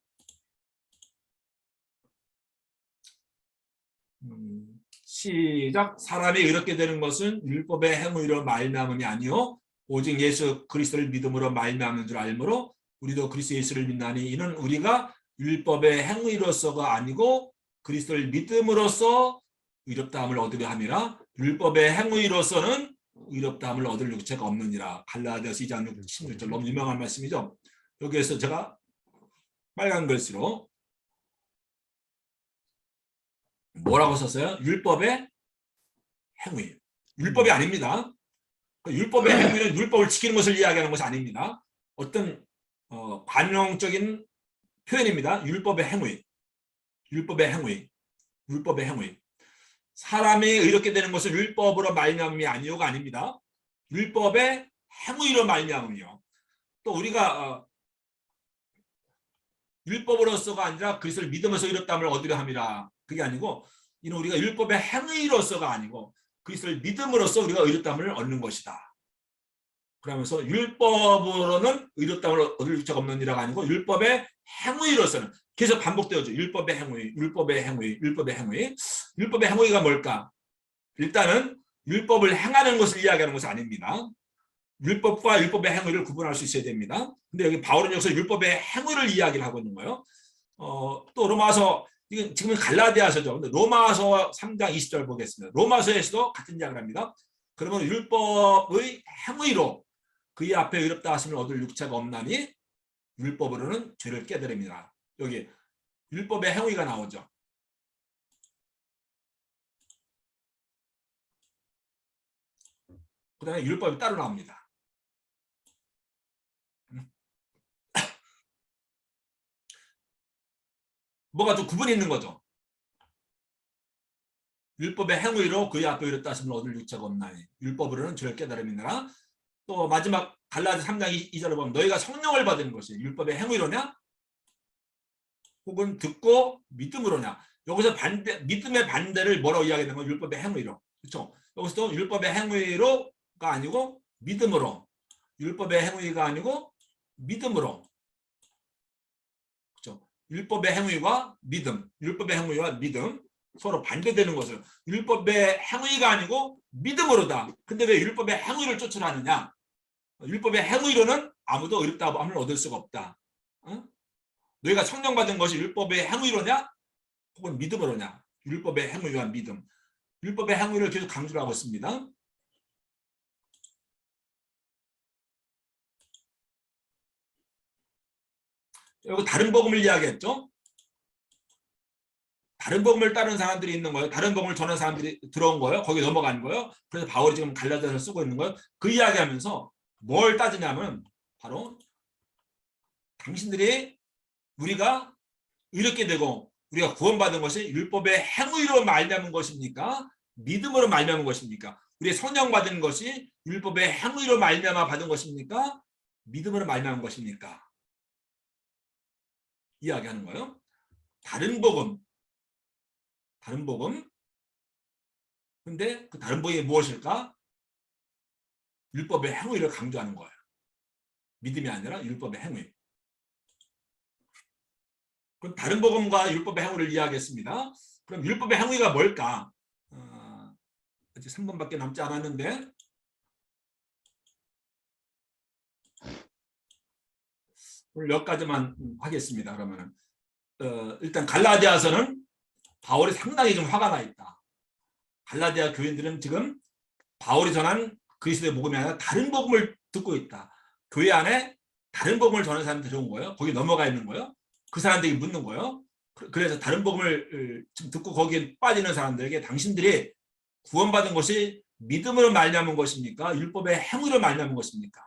시작. 사람이 의롭게 되는 것은 율법의 행위로 말미암음이 아니요 오직 예수 그리스도를 믿음으로 말미암는 줄 알므로 우리도 그리스도 예수를 믿나니 이는 우리가 율법의 행위로서가 아니고 그리스도를 믿음으로써 의롭다함을 얻으려 함이라. 율법의 행위로서는 의롭다함을 얻을 육체가 없느니라. 갈라디아서 2장 16절. 너무 유명한 말씀이죠. 여기에서 제가 빨간 글씨로 뭐라고 썼어요? 율법의 행위. 율법이 아닙니다. 율법의 행위는 율법을 지키는 것을 이야기하는 것이 아닙니다. 어떤 관용적인 표현입니다. 율법의 행위. 율법의 행위. 율법의 행위. 사람이 의롭게 되는 것은 율법으로 말미암음이 아니요가 아닙니다. 율법의 행위로 말미암음이요. 또 우리가 율법으로서가 아니라 그리스도를 믿으면서 의롭다함을 얻으려 함이라. 그게 아니고 이는 우리가 율법의 행위로서가 아니고 그리스도를 믿음으로써 우리가 의롭다함을 얻는 것이다. 그러면서 율법으로는 의롭다함을 얻을 자가 없느니라가 아니고 율법의 행위로서는 계속 반복되어져. 율법의 행위, 율법의 행위, 율법의 행위. 율법의 행위가 뭘까? 일단은 율법을 행하는 것을 이야기하는 것은 아닙니다. 율법과 율법의 행위를 구분할 수 있어야 됩니다. 근데 여기 바울은 여기서 율법의 행위를 이야기를 하고 있는 거예요. 또 로마서, 이건 지금은 갈라디아서죠. 근데 로마서 3장 20절 보겠습니다. 로마서에서도 같은 이야기를 합니다. 그러면 율법의 행위로 그의 앞에 의롭다 하심을 얻을 육체가 없나니 율법으로는 죄를 깨달음이라. 여기 율법의 행위가 나오죠. 그 다음에 율법이 따로 나옵니다. 뭐가 좀 구분이 있는 거죠. 율법의 행위로 그의 앞에 의롭다 하심을 얻을 육체가 없나니 율법으로는 죄를 깨달음이니라. 또 마지막 갈라디아 3장 2절을 보면 너희가 성령을 받은 것이 율법의 행위로냐 혹은 듣고 믿음으로냐. 여기서 믿음의 반대를 뭐라고 이야기하는 건 율법의 행위로. 그렇죠? 여기서도 율법의 행위로가 아니고 믿음으로. 율법의 행위가 아니고 믿음으로. 그렇죠? 율법의 행위와 믿음. 율법의 행위와 믿음. 서로 반대되는 것을. 율법의 행위가 아니고 믿음으로다. 근데 왜 율법의 행위를 쫓으라 하느냐? 율법의 행위로는 아무도 의롭다함을 얻을 수가 없다. 너희가 성령 받은 것이 율법의 행위로냐? 혹은 믿음으로냐? 율법의 행위와 믿음. 율법의 행위를 계속 강조를 하고 있습니다. 여기 다른 복음을 이야기했죠. 다른 복음을 따르는 사람들이 있는 거예요. 다른 복음을 전하는 사람들이 들어온 거예요. 거기 넘어간 거예요. 그래서 바울이 지금 갈라디아서를 쓰고 있는 거예요. 그 이야기하면서 뭘 따지냐면 바로 당신들이 우리가 이렇게 되고 우리가 구원받은 것이 율법의 행위로 말미암은 것입니까? 믿음으로 말미암은 것입니까? 우리 성령 받은 것이 율법의 행위로 말미암아 받은 것입니까? 믿음으로 말미암은 것입니까? 이야기하는 거예요. 다른 복음. 근데 그 다른 복음이 무엇일까? 율법의 행위를 강조하는 거예요. 믿음이 아니라 율법의 행위. 그럼 다른 복음과 율법의 행위를 이야기했습니다. 그럼 율법의 행위가 뭘까? 아직 3분밖에 남지 않았는데 오늘 몇 가지만 하겠습니다. 그러면은 일단 갈라디아서는 바울이 상당히 좀 화가 나 있다. 갈라디아 교인들은 지금 바울이 전한 그리스도의 복음이 아니라 다른 복음을 듣고 있다. 교회 안에 다른 복음을 전하는 사람이 들어온 거예요. 거기 넘어가 있는 거예요. 그 사람들이 묻는 거예요. 그래서 다른 복음을 지금 듣고 거기에 빠지는 사람들에게 당신들이 구원받은 것이 믿음으로 말미암은 것입니까? 율법의 행위로 말미암은 것입니까?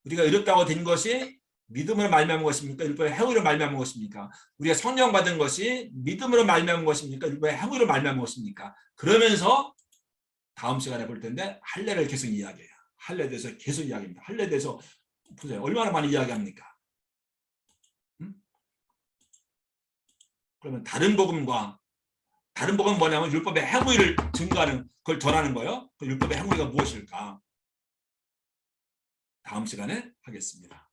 우리가 의롭다고 된 것이 믿음으로 말미암은 것입니까? 율법의 행위로 말미암은 것입니까? 우리가 성령 받은 것이 믿음으로 말미암은 것입니까? 율법의 행위로 말미암은 것입니까? 그러면서 다음 시간에 볼 텐데 할례를 계속 이야기해요. 할례에 대해서 계속 이야기합니다. 할례에 대해서 보세요. 얼마나 많이 이야기합니까? 그러면 다른 복음은 뭐냐면 율법의 행위를 증거하는 그걸 전하는 거예요. 그 율법의 행위가 무엇일까? 다음 시간에 하겠습니다.